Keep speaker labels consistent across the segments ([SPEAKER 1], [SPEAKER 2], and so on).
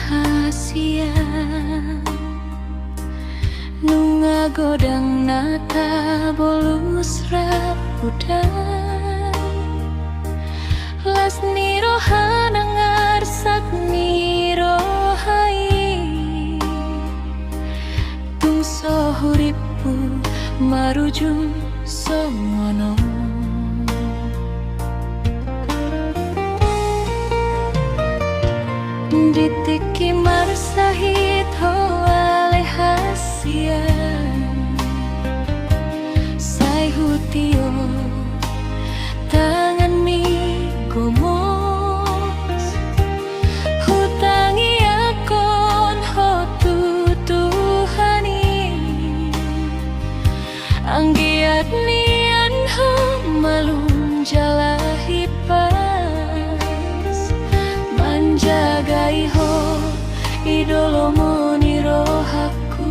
[SPEAKER 1] rahasia nu ngagodang nata bolus rapudan las niro hanangar sak niro hai tung sohuripu marujung songono ditiki marsahit hoale hasian sai hutio tangan mi gomos hutangi akon hotu tuhani anggiat nian ho malum jalahi pas manjagai ho idolomu ni rohaku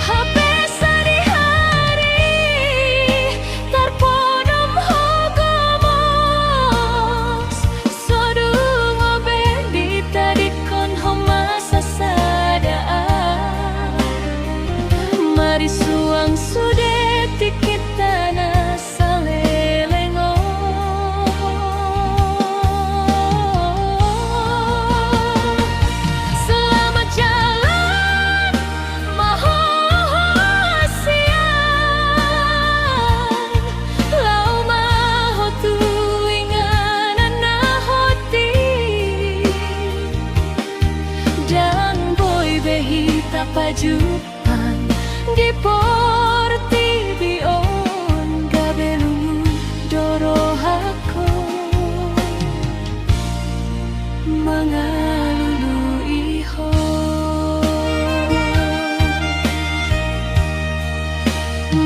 [SPEAKER 1] hape sari-hari tarponom hogomos sodung obe ditadikon homasa sadaan mari suang sude tikitana pajupan di porti bion gabelu dorohako mangalulu iho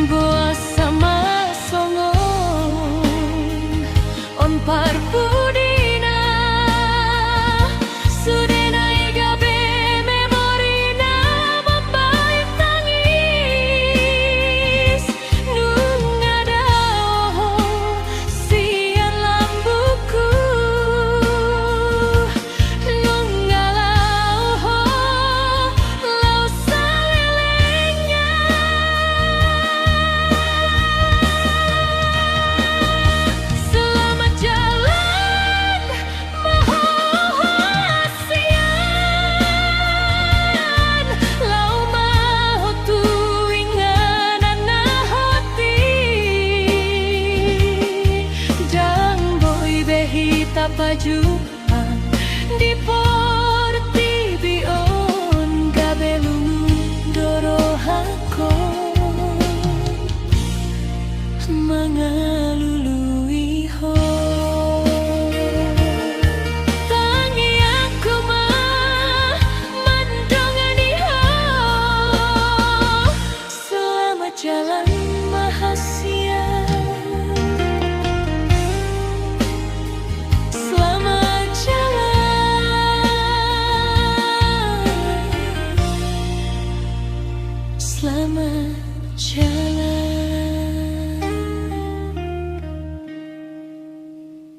[SPEAKER 1] boa sama songon on parpudina sudena igabe pajupan di porti bion gabelu dorohako mangalulu iho tangi aku mah mandongan iho selamat jalan mahasia selamat jalan.